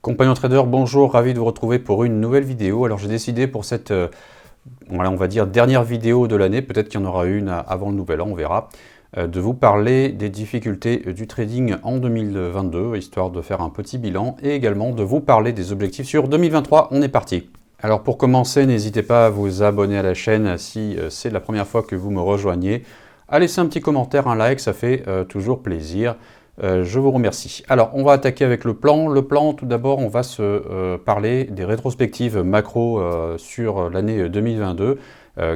Compagnon trader, bonjour, ravi de vous retrouver pour une nouvelle vidéo. Alors j'ai décidé pour cette, voilà, on va dire dernière vidéo de l'année, peut-être qu'il y en aura une avant le nouvel an, on verra, de vous parler des difficultés du trading en 2022, histoire de faire un petit bilan, et également de vous parler des objectifs sur 2023. On est parti. Alors pour commencer, n'hésitez pas à vous abonner à la chaîne si c'est la première fois que vous me rejoignez, à laisser un petit commentaire, un like, ça fait toujours plaisir. Je vous remercie. Alors, on va attaquer avec le plan. Le plan, tout d'abord, on va se parler des rétrospectives macro sur l'année 2022.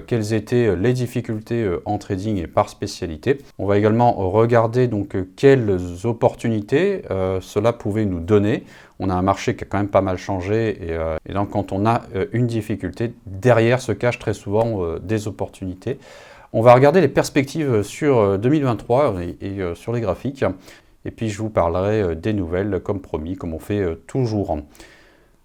Quelles étaient les difficultés en trading et par spécialité. On va également regarder donc quelles opportunités cela pouvait nous donner. On a un marché qui a quand même pas mal changé et donc quand on a une difficulté, derrière se cachent très souvent des opportunités. On va regarder les perspectives sur 2023 et sur les graphiques. Et puis je vous parlerai des nouvelles, comme promis, comme on fait toujours.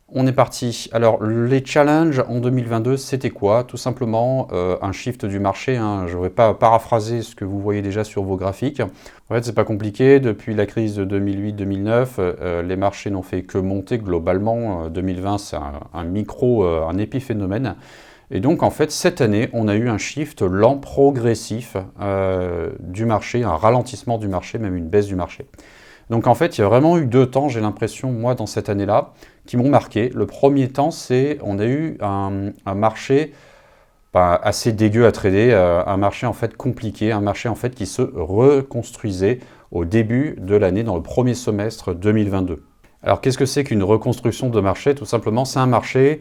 On est parti. Alors, les challenges en 2022, c'était quoi? Tout simplement un shift du marché. Je ne vais pas paraphraser ce que vous voyez déjà sur vos graphiques. En fait, c'est pas compliqué. Depuis la crise de 2008-2009, les marchés n'ont fait que monter globalement. 2020, c'est un épiphénomène. Et donc, en fait, cette année, on a eu un shift lent, progressif du marché, un ralentissement du marché, même une baisse du marché. Donc, en fait, il y a vraiment eu deux temps, j'ai l'impression, moi, dans cette année-là, qui m'ont marqué. Le premier temps, c'est on a eu un marché assez dégueu à trader, un marché, en fait, compliqué, un marché, en fait, qui se reconstruisait au début de l'année, dans le premier semestre 2022. Alors, qu'est-ce que c'est qu'une reconstruction de marché? Tout simplement, c'est un marché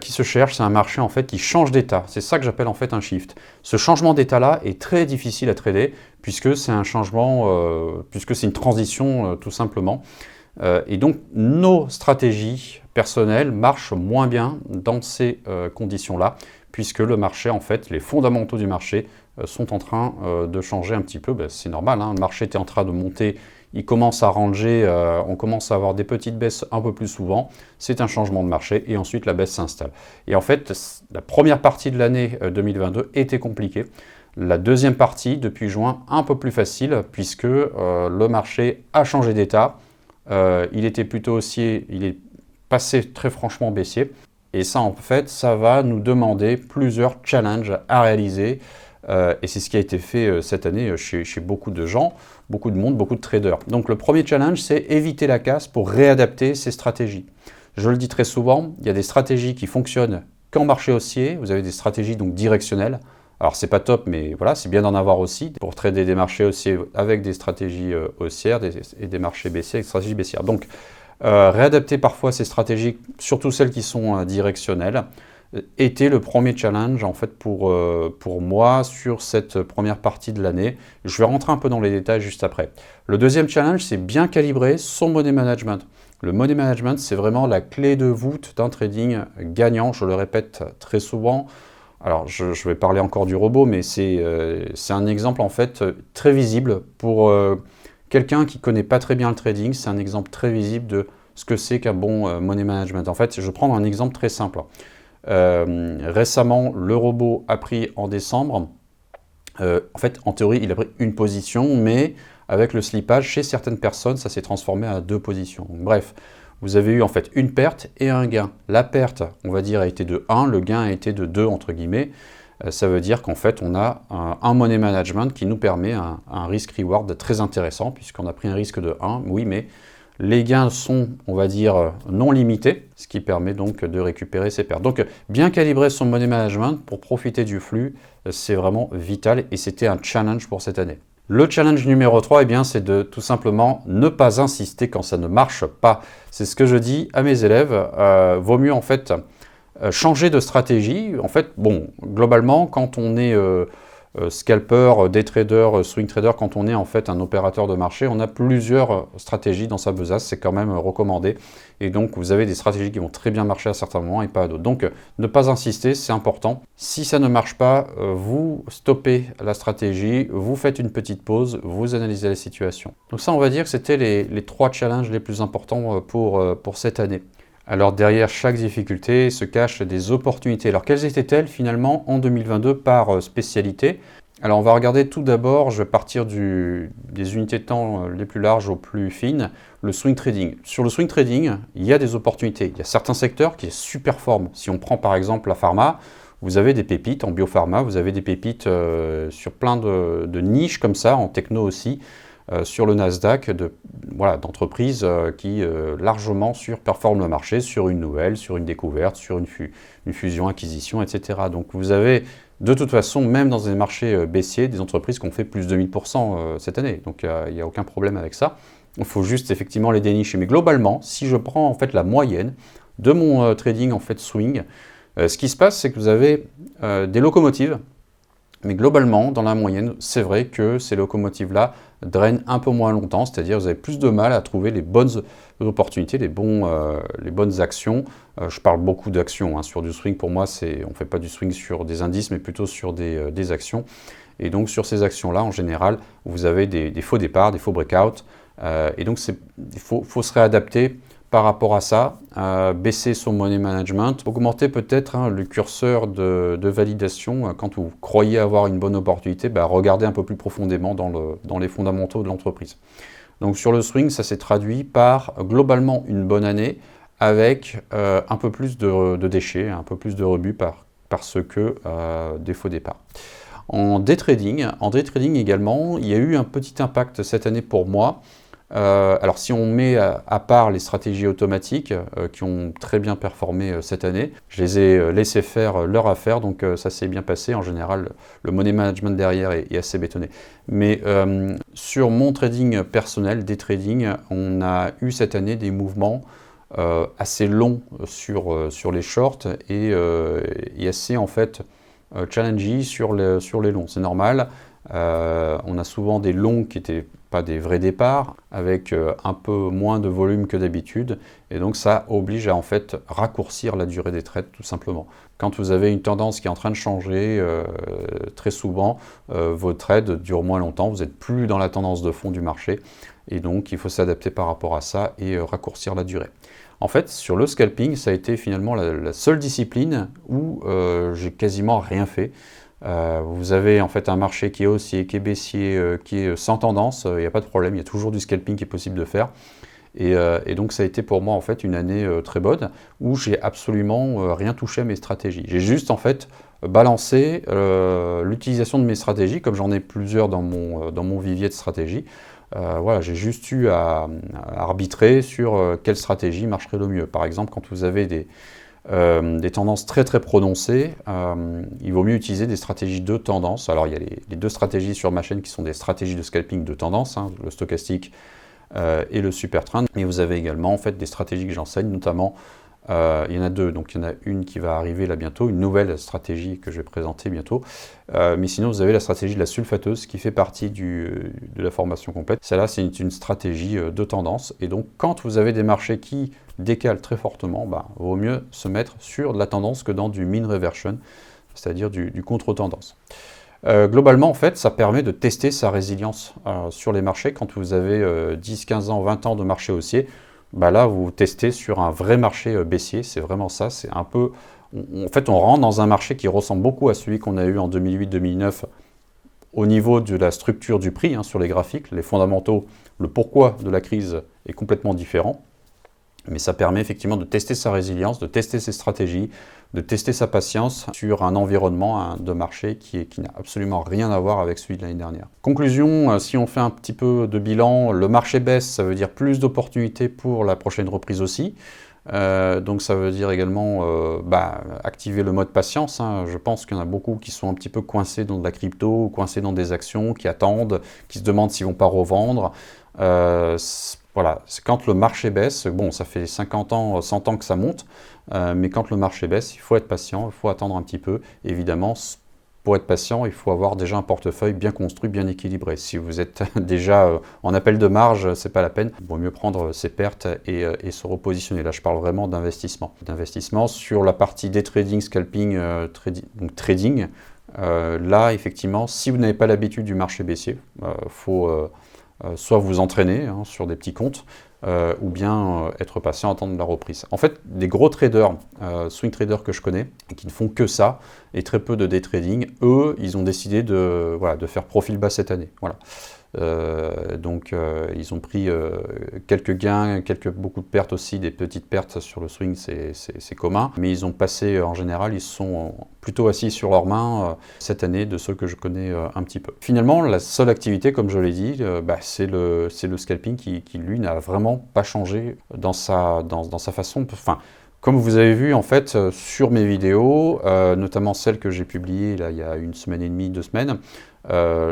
qui se cherche, c'est un marché en fait qui change d'état. C'est ça que j'appelle en fait un shift. Ce changement d'état-là est très difficile à trader puisque c'est un changement, puisque c'est une transition tout simplement. Et donc nos stratégies personnelles marchent moins bien dans ces conditions-là puisque le marché en fait, les fondamentaux du marché sont en train de changer un petit peu. C'est normal, le marché était en train de monter. Il commence à ranger, on commence à avoir des petites baisses un peu plus souvent. C'est un changement de marché et ensuite la baisse s'installe. Et en fait, la première partie de l'année 2022 était compliquée. La deuxième partie, depuis juin, un peu plus facile puisque le marché a changé d'état. Il était plutôt haussier, il est passé très franchement baissier. Et ça, en fait, ça va nous demander plusieurs challenges à réaliser. Et c'est ce qui a été fait cette année chez beaucoup de gens, beaucoup de monde, beaucoup de traders. Donc le premier challenge, c'est éviter la casse pour réadapter ses stratégies. Je le dis très souvent, il y a des stratégies qui fonctionnent qu'en marché haussier. Vous avez des stratégies donc directionnelles. Alors c'est pas top, mais voilà, c'est bien d'en avoir aussi pour trader des marchés haussiers avec des stratégies haussières et des marchés baissiers avec des stratégies baissières. Donc réadapter parfois ces stratégies, surtout celles qui sont directionnelles, était le premier challenge en fait pour moi sur cette première partie de l'année. Je vais rentrer un peu dans les détails juste après. Le deuxième challenge, c'est bien calibrer son money management. Le money management, c'est vraiment la clé de voûte d'un trading gagnant. Je le répète très souvent. Alors, je vais parler encore du robot, mais c'est un exemple en fait très visible pour quelqu'un qui ne connaît pas très bien le trading. C'est un exemple très visible de ce que c'est qu'un bon money management. En fait, je vais prendre un exemple très simple. Récemment, le robot a pris en décembre, en fait, en théorie, il a pris une position, mais avec le slippage, chez certaines personnes, ça s'est transformé à deux positions. Donc, bref, vous avez eu en fait une perte et un gain. La perte, on va dire, a été de 1, le gain a été de 2, entre guillemets. Ça veut dire qu'en fait, on a un money management qui nous permet un risk-reward très intéressant, puisqu'on a pris un risque de 1, oui, mais les gains sont, on va dire, non limités, ce qui permet donc de récupérer ses pertes. Donc, bien calibrer son money management pour profiter du flux, c'est vraiment vital et c'était un challenge pour cette année. Le challenge numéro 3, c'est de tout simplement ne pas insister quand ça ne marche pas. C'est ce que je dis à mes élèves. Vaut mieux en fait changer de stratégie. En fait, bon, globalement, quand on est scalper, day trader, swing trader, quand on est en fait un opérateur de marché, on a plusieurs stratégies dans sa besace, c'est quand même recommandé. Et donc vous avez des stratégies qui vont très bien marcher à certains moments et pas à d'autres. Donc ne pas insister, c'est important. Si ça ne marche pas, vous stoppez la stratégie, vous faites une petite pause, vous analysez la situation. Donc ça, on va dire que c'était les 3 challenges les plus importants pour cette année. Alors derrière chaque difficulté se cachent des opportunités. Alors quelles étaient-elles finalement en 2022 par spécialité? Alors on va regarder tout d'abord, je vais partir des unités de temps les plus larges aux plus fines, le swing trading. Sur le swing trading, il y a des opportunités. Il y a certains secteurs qui sont super forts. Si on prend par exemple la pharma, vous avez des pépites en biopharma, vous avez des pépites sur plein de niches comme ça, en techno aussi, sur le Nasdaq, d'entreprises qui largement surperforment le marché sur une nouvelle, sur une découverte, sur une fusion, acquisition, etc. Donc vous avez de toute façon, même dans des marchés baissiers, des entreprises qui ont fait plus de 1000% cette année. Donc il n'y a aucun problème avec ça. Il faut juste effectivement les dénicher. Mais globalement, si je prends en fait la moyenne de mon trading en fait swing, ce qui se passe, c'est que vous avez des locomotives. Mais globalement, dans la moyenne, c'est vrai que ces locomotives-là drainent un peu moins longtemps, c'est-à-dire vous avez plus de mal à trouver les bonnes opportunités, les bonnes actions. Je parle beaucoup d'actions, hein. Sur du swing, pour moi, on ne fait pas du swing sur des indices, mais plutôt sur des actions. Et donc sur ces actions-là, en général, vous avez des faux départs, des faux breakouts. Et donc il faut se réadapter par rapport à ça, baisser son money management, augmenter peut-être le curseur de validation. Quand vous croyez avoir une bonne opportunité, regardez un peu plus profondément dans les fondamentaux de l'entreprise. Donc sur le swing, ça s'est traduit par globalement une bonne année avec un peu plus de déchets, un peu plus de rebut parce que des faux départs. En day trading également, il y a eu un petit impact cette année pour moi. Alors si on met à part les stratégies automatiques qui ont très bien performé cette année, je les ai laissé faire leur affaire, donc ça s'est bien passé. En général, le money management derrière est assez bétonné. Mais sur mon trading personnel, day trading, on a eu cette année des mouvements assez longs sur les shorts et assez en fait challenging sur les longs. C'est normal. On a souvent des longs qui n'étaient pas des vrais départs, avec un peu moins de volume que d'habitude, et donc ça oblige à en fait raccourcir la durée des trades tout simplement. Quand vous avez une tendance qui est en train de changer, très souvent, vos trades durent moins longtemps, vous n'êtes plus dans la tendance de fond du marché, et donc il faut s'adapter par rapport à ça et raccourcir la durée. En fait, sur le scalping, ça a été finalement la seule discipline où j'ai quasiment rien fait. Vous avez en fait un marché qui est haussier, qui est baissier, qui est sans tendance, il n'y a pas de problème, il y a toujours du scalping qui est possible de faire. Et donc ça a été pour moi en fait une année très bonne où j'ai absolument rien touché à mes stratégies. J'ai juste en fait balancé l'utilisation de mes stratégies, comme j'en ai plusieurs dans mon vivier de stratégies. Voilà, j'ai juste eu à arbitrer sur quelle stratégie marcherait le mieux. Par exemple, quand vous avez des tendances très très prononcées, il vaut mieux utiliser des stratégies de tendance. Alors il y a les deux stratégies sur ma chaîne qui sont des stratégies de scalping de tendance, hein, le stochastique et le super trend. Mais vous avez également en fait des stratégies que j'enseigne, notamment il y en a deux, donc il y en a une qui va arriver là bientôt, une nouvelle stratégie que je vais présenter bientôt. Mais sinon vous avez la stratégie de la sulfateuse qui fait partie de la formation complète. Celle-là c'est une stratégie de tendance, et donc quand vous avez des marchés qui décalent très fortement, vaut mieux se mettre sur de la tendance que dans du mean reversion, c'est-à-dire du contre-tendance. Globalement, en fait, ça permet de tester sa résilience sur les marchés. Quand vous avez 10, 15 ans, 20 ans de marché haussier, là, vous testez sur un vrai marché baissier. C'est vraiment ça. C'est un peu... En fait, on rentre dans un marché qui ressemble beaucoup à celui qu'on a eu en 2008-2009 au niveau de la structure du prix, hein, sur les graphiques. Les fondamentaux, le pourquoi de la crise est complètement différent. Mais ça permet effectivement de tester sa résilience, de tester ses stratégies, de tester sa patience sur un environnement de marché qui n'a absolument rien à voir avec celui de l'année dernière. Conclusion, si on fait un petit peu de bilan, le marché baisse, ça veut dire plus d'opportunités pour la prochaine reprise aussi. Donc ça veut dire également activer le mode patience, hein. Je pense qu'il y en a beaucoup qui sont un petit peu coincés dans de la crypto, coincés dans des actions, qui attendent, qui se demandent s'ils ne vont pas revendre. Voilà, c'est quand le marché baisse, bon, ça fait 50 ans, 100 ans que ça monte, mais quand le marché baisse, il faut être patient, il faut attendre un petit peu. Évidemment, pour être patient, il faut avoir déjà un portefeuille bien construit, bien équilibré. Si vous êtes déjà en appel de marge, c'est pas la peine. Il vaut mieux prendre ses pertes et se repositionner. Là, je parle vraiment d'investissement. D'investissement sur la partie day trading, scalping, donc trading. Là, effectivement, si vous n'avez pas l'habitude du marché baissier, faut soit vous entraîner hein, sur des petits comptes, ou bien être patient, attendre la reprise. En fait, des gros traders, swing traders que je connais, qui ne font que ça, et très peu de day trading, eux, ils ont décidé de, voilà, de faire profil bas cette année. Voilà. Donc ils ont pris quelques gains, beaucoup de pertes aussi, des petites pertes sur le swing, c'est commun. Mais ils ont passé, en général, ils sont plutôt assis sur leurs mains cette année, de ceux que je connais un petit peu. Finalement, la seule activité, comme je l'ai dit, c'est le scalping qui lui, n'a vraiment pas changé dans sa façon. Enfin, comme vous avez vu, en fait, sur mes vidéos, notamment celles que j'ai publiées là, il y a une semaine et demie, 2 semaines,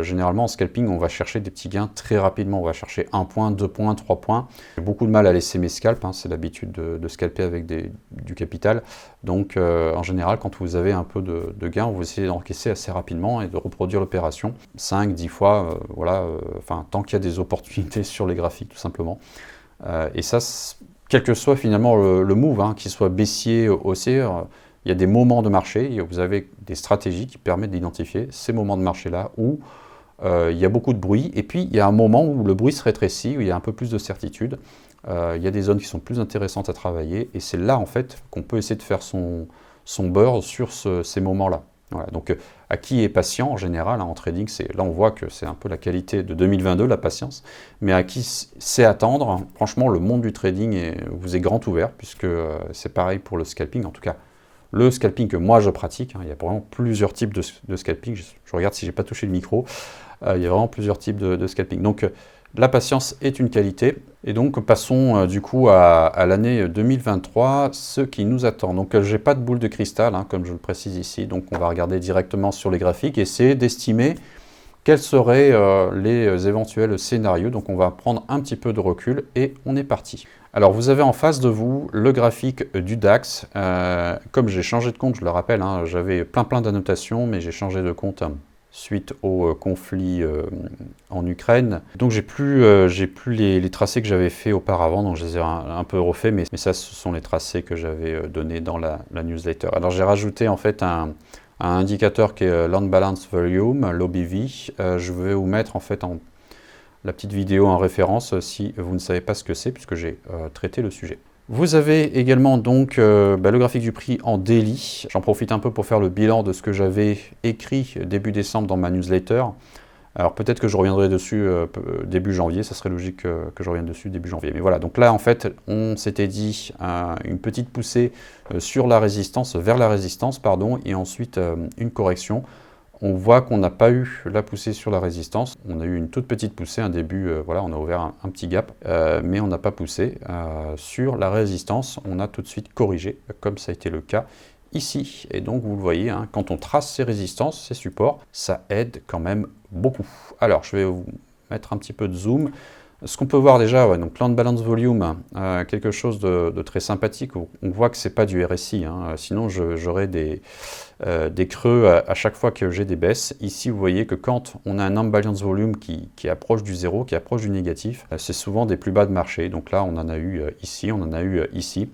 généralement en scalping, on va chercher des petits gains très rapidement. On va chercher 1 point, 2 points, 3 points. J'ai beaucoup de mal à laisser mes scalps, hein, c'est l'habitude de scalper avec du capital. Donc, en général, quand vous avez un peu de gains, vous essayez d'encaisser assez rapidement et de reproduire l'opération 5, 10 fois, voilà, enfin, tant qu'il y a des opportunités sur les graphiques, tout simplement. Et ça, quel que soit finalement le move, hein, qu'il soit baissier, haussier, il y a des moments de marché, vous avez des stratégies qui permettent d'identifier ces moments de marché-là où il y a beaucoup de bruit, et puis il y a un moment où le bruit se rétrécit, où il y a un peu plus de certitude, il y a des zones qui sont plus intéressantes à travailler, et c'est là en fait qu'on peut essayer de faire son beurre sur ces moments-là. Voilà. Donc à qui est patient en général hein, en trading, là on voit que c'est un peu la qualité de 2022, la patience, mais à qui sait attendre, franchement le monde du trading vous est grand ouvert, puisque c'est pareil pour le scalping, en tout cas le scalping que moi je pratique, hein, il y a vraiment plusieurs types de scalping, je regarde si j'ai pas touché le micro, il y a vraiment plusieurs types de scalping. Donc la patience est une qualité, et donc passons du coup à l'année 2023, ce qui nous attend. Donc j'ai pas de boule de cristal, hein, comme je le précise ici, donc on va regarder directement sur les graphiques et essayer d'estimer quels seraient les éventuels scénarios. Donc on va prendre un petit peu de recul et on est parti. Alors vous avez en face de vous le graphique du DAX. Comme j'ai changé de compte, je le rappelle, hein, j'avais plein d'annotations, mais j'ai changé de compte suite au conflit en Ukraine. Donc j'ai plus les tracés que j'avais fait auparavant, donc je les ai un peu refaits, mais ça ce sont les tracés que j'avais donnés dans la newsletter. Alors j'ai rajouté en fait un indicateur qui est Land Balance Volume, l'OBV. Je vais vous mettre en fait la petite vidéo en référence si vous ne savez pas ce que c'est, puisque j'ai traité le sujet. Vous avez également donc le graphique du prix en daily. J'en profite un peu pour faire le bilan de ce que j'avais écrit début décembre dans ma newsletter. Alors peut-être que je reviendrai dessus début janvier, ça serait logique que je revienne dessus début janvier. Mais voilà, donc là en fait, on s'était dit une petite poussée sur la résistance, vers la résistance, pardon, et ensuite une correction. On voit qu'on n'a pas eu la poussée sur la résistance. On a eu une toute petite poussée, un début, voilà, on a ouvert un petit gap, mais on n'a pas poussé sur la résistance. On a tout de suite corrigé, comme ça a été le cas ici. Et donc, vous le voyez, hein, quand on trace ces résistances, ces supports, ça aide quand même beaucoup. Alors, je vais vous mettre un petit peu de zoom. Ce qu'on peut voir déjà, ouais, donc Land Balance Volume, quelque chose de très sympathique. On voit que ce n'est pas du RSI, hein, sinon j'aurais des creux à chaque fois que j'ai des baisses. Ici, vous voyez que quand on a un Unbalance Volume qui approche du zéro, qui approche du négatif, c'est souvent des plus bas de marché. Donc là, on en a eu ici, on en a eu ici.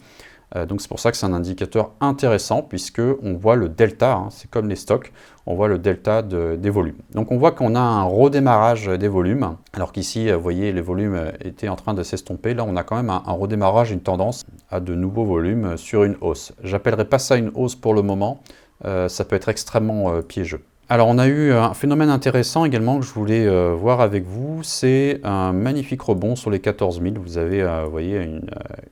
Donc c'est pour ça que c'est un indicateur intéressant, puisque on voit le delta, hein, c'est comme les stocks, on voit le delta des volumes. Donc on voit qu'on a un redémarrage des volumes, alors qu'ici, vous voyez, les volumes étaient en train de s'estomper. Là, on a quand même un redémarrage, une tendance à de nouveaux volumes sur une hausse. J'appellerai pas ça une hausse pour le moment, ça peut être extrêmement piégeux. Alors on a eu un phénomène intéressant également que je voulais voir avec vous, c'est un magnifique rebond sur les 14 000. Vous avez, vous voyez,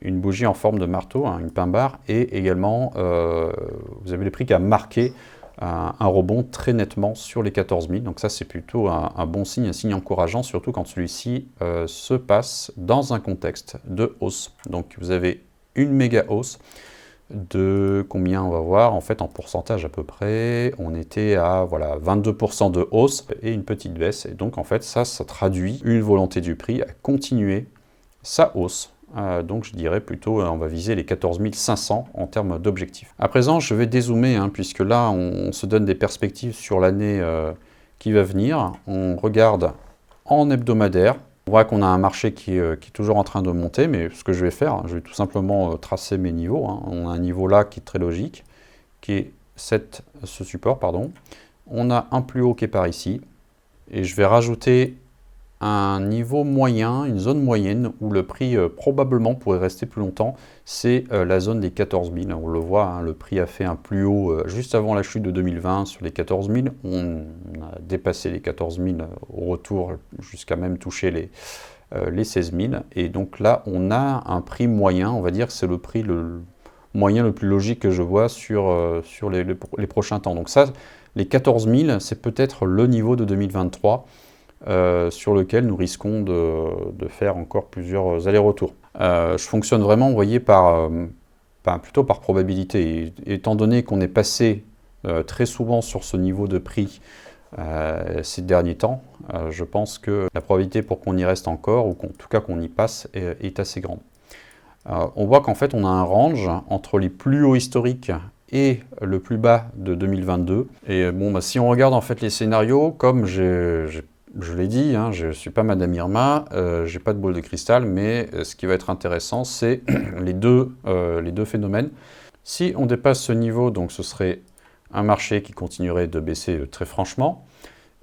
une bougie en forme de marteau, hein, une pin bar, et également vous avez le prix qui a marqué un rebond très nettement sur les 14 000. Donc ça c'est plutôt un bon signe, un signe encourageant, surtout quand celui-ci se passe dans un contexte de hausse. Donc vous avez une méga hausse. De combien on va voir, en fait en pourcentage à peu près, on était à voilà, 22% de hausse et une petite baisse, et donc en fait ça traduit une volonté du prix à continuer sa hausse. Donc je dirais plutôt on va viser les 14 500 en termes d'objectifs. À présent je vais dézoomer, hein, puisque là on se donne des perspectives sur l'année qui va venir. On regarde en hebdomadaire. On voit qu'on a un marché qui est toujours en train de monter, mais ce que je vais faire, je vais tout simplement tracer mes niveaux. Hein. On a un niveau là qui est très logique, qui est ce support, pardon. On a un plus haut qui est par ici, et je vais rajouter un niveau moyen, une zone moyenne où le prix probablement pourrait rester plus longtemps, c'est la zone des 14 000. On le voit, hein, le prix a fait un plus haut juste avant la chute de 2020 sur les 14 000. On a dépassé les 14 000 au retour jusqu'à même toucher les 16 000. Et donc là, on a un prix moyen, on va dire que c'est le prix moyen le plus logique que je vois sur les prochains temps. Donc ça, les 14 000, c'est peut-être le niveau de 2023. Sur lequel nous risquons de faire encore plusieurs allers-retours. Je fonctionne vraiment, vous voyez, plutôt par probabilité. Et étant donné qu'on est passé très souvent sur ce niveau de prix ces derniers temps, je pense que la probabilité pour qu'on y reste encore, ou en tout cas qu'on y passe, est assez grande. On voit qu'en fait on a un range entre les plus hauts historiques et le plus bas de 2022. Et bon, si on regarde en fait les scénarios, comme je l'ai dit, hein, je ne suis pas Madame Irma, je n'ai pas de boule de cristal, mais ce qui va être intéressant, c'est les deux phénomènes. Si on dépasse ce niveau, donc ce serait un marché qui continuerait de baisser très franchement.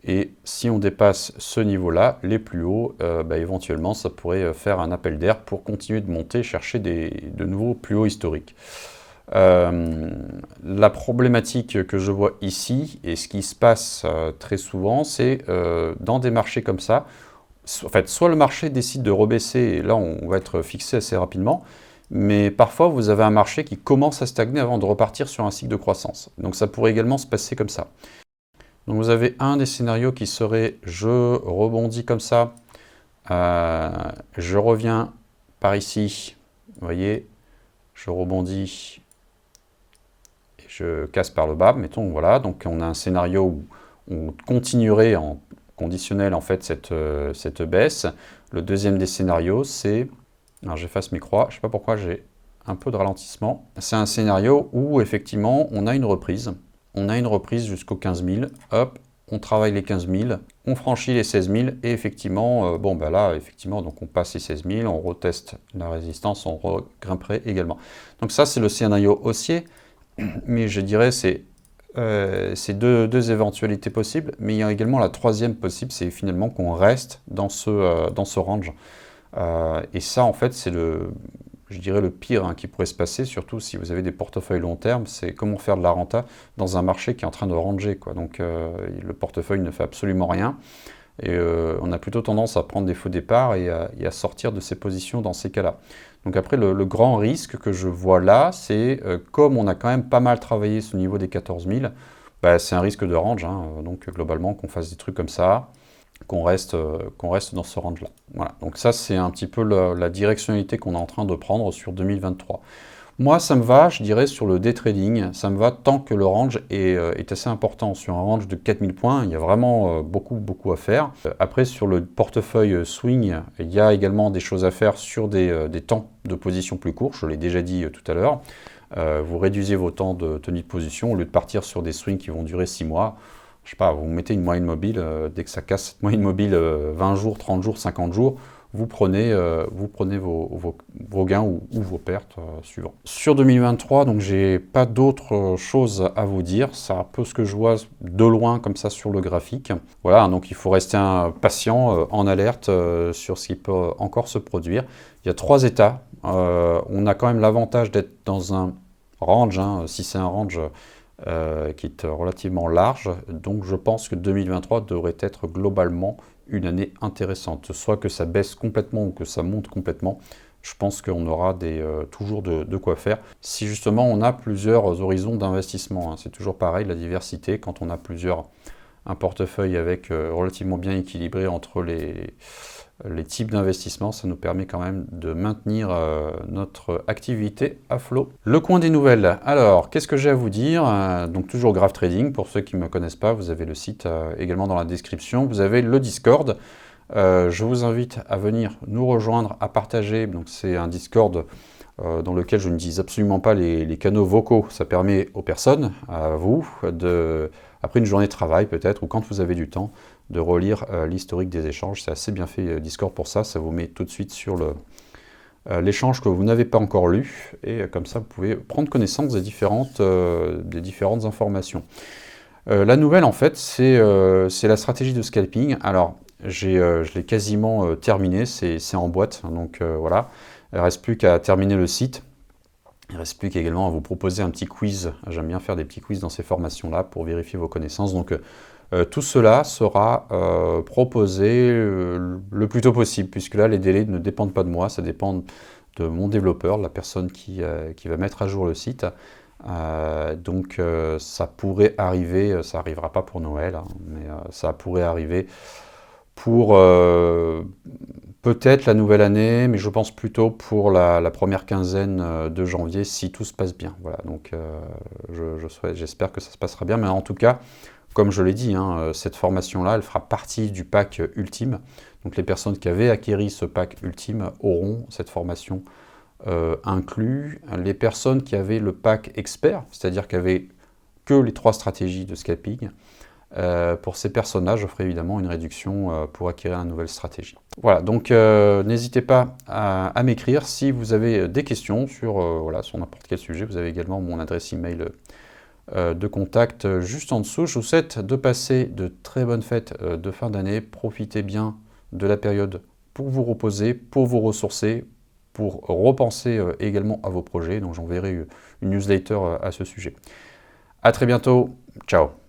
Et si on dépasse ce niveau-là, les plus hauts, éventuellement, ça pourrait faire un appel d'air pour continuer de monter, chercher de nouveaux plus hauts historiques. La problématique que je vois ici, et ce qui se passe très souvent, c'est dans des marchés comme ça, en fait, soit le marché décide de rebaisser, et là on va être fixé assez rapidement, mais parfois vous avez un marché qui commence à stagner avant de repartir sur un cycle de croissance. Donc ça pourrait également se passer comme ça. Donc vous avez un des scénarios qui serait je rebondis comme ça, je reviens par ici, vous voyez, je rebondis, je casse par le bas, mettons, voilà, donc on a un scénario où on continuerait en conditionnel en fait cette baisse. Le deuxième des scénarios, c'est, alors j'efface mes croix, je ne sais pas pourquoi j'ai un peu de ralentissement, c'est un scénario où effectivement on a une reprise jusqu'aux 15 000, hop, on travaille les 15 000, on franchit les 16 000, et effectivement, là, effectivement, donc on passe les 16 000, on reteste la résistance, on regrimperait également. Donc ça, c'est le scénario haussier, mais je dirais c'est deux éventualités possibles, mais il y a également la troisième possible, c'est finalement qu'on reste dans ce range. Et ça, en fait, c'est je dirais le pire qui pourrait se passer, surtout si vous avez des portefeuilles long terme, c'est comment faire de la renta dans un marché qui est en train de ranger, quoi. Donc le portefeuille ne fait absolument rien, et on a plutôt tendance à prendre des faux départs et à sortir de ses positions dans ces cas-là. Donc après, le grand risque que je vois là, c'est comme on a quand même pas mal travaillé ce niveau des 14 000, c'est un risque de range, donc globalement qu'on fasse des trucs comme ça, qu'on reste dans ce range-là. Voilà. Donc ça, c'est un petit peu la directionnalité qu'on est en train de prendre sur 2023. Moi, ça me va, je dirais, sur le day trading, ça me va tant que le range est assez important. Sur un range de 4000 points, il y a vraiment beaucoup à faire. Après, sur le portefeuille swing, il y a également des choses à faire sur des temps de position plus courts, je l'ai déjà dit tout à l'heure. Vous réduisez vos temps de tenue de position, au lieu de partir sur des swings qui vont durer 6 mois, je sais pas, vous mettez une moyenne mobile, dès que ça casse cette moyenne mobile 20 jours, 30 jours, 50 jours, vous prenez vos gains ou vos pertes suivants. Sur 2023, donc j'ai pas d'autres choses à vous dire, c'est un peu ce que je vois de loin comme ça sur le graphique. Voilà, donc il faut rester patient, en alerte sur ce qui peut encore se produire. Il y a 3 états, on a quand même l'avantage d'être dans un range, si c'est un range qui est relativement large, donc je pense que 2023 devrait être globalement une année intéressante, soit que ça baisse complètement ou que ça monte complètement. Je pense qu'on aura toujours de quoi faire. Si justement on a plusieurs horizons d'investissement, c'est toujours pareil, la diversité, quand on a un portefeuille avec relativement bien équilibré entre les types d'investissements, ça nous permet quand même de maintenir notre activité à flot. Le coin des nouvelles. Alors, qu'est-ce que j'ai à vous dire? Donc toujours Graph Trading, pour ceux qui ne me connaissent pas, vous avez le site également dans la description. Vous avez le Discord. Je vous invite à venir nous rejoindre, à partager. Donc c'est un Discord dans lequel je ne dis absolument pas les canaux vocaux. Ça permet aux personnes, à vous, après une journée de travail peut-être, ou quand vous avez du temps, de relire l'historique des échanges. C'est assez bien fait Discord pour ça, ça vous met tout de suite sur l'échange que vous n'avez pas encore lu, et comme ça vous pouvez prendre connaissance des différentes informations. La nouvelle en fait, c'est la stratégie de scalping. Alors Je l'ai quasiment terminé, c'est en boîte, donc voilà. Il ne reste plus qu'à terminer le site. Il ne reste plus qu'également à vous proposer un petit quiz. J'aime bien faire des petits quiz dans ces formations-là pour vérifier vos connaissances. Donc tout cela sera proposé le plus tôt possible, puisque là, les délais ne dépendent pas de moi, ça dépend de mon développeur, la personne qui va mettre à jour le site. Donc ça pourrait arriver, ça n'arrivera pas pour Noël, hein, mais ça pourrait arriver pour peut-être la nouvelle année, mais je pense plutôt pour la première quinzaine de janvier, si tout se passe bien. Voilà, donc j'espère que ça se passera bien, mais en tout cas, comme je l'ai dit, hein, cette formation-là, elle fera partie du pack ultime. Donc les personnes qui avaient acquis ce pack ultime auront cette formation inclus. Les personnes qui avaient le pack expert, c'est-à-dire qui avaient que les 3 stratégies de scalping, pour ces personnes-là, je ferai évidemment une réduction pour acquérir une nouvelle stratégie. Voilà, donc n'hésitez pas à m'écrire si vous avez des questions sur, voilà, sur n'importe quel sujet. Vous avez également mon adresse email de contact juste en dessous. Je vous souhaite de passer de très bonnes fêtes de fin d'année. Profitez bien de la période pour vous reposer, pour vous ressourcer, pour repenser également à vos projets. Donc j'enverrai une newsletter à ce sujet. À très bientôt. Ciao.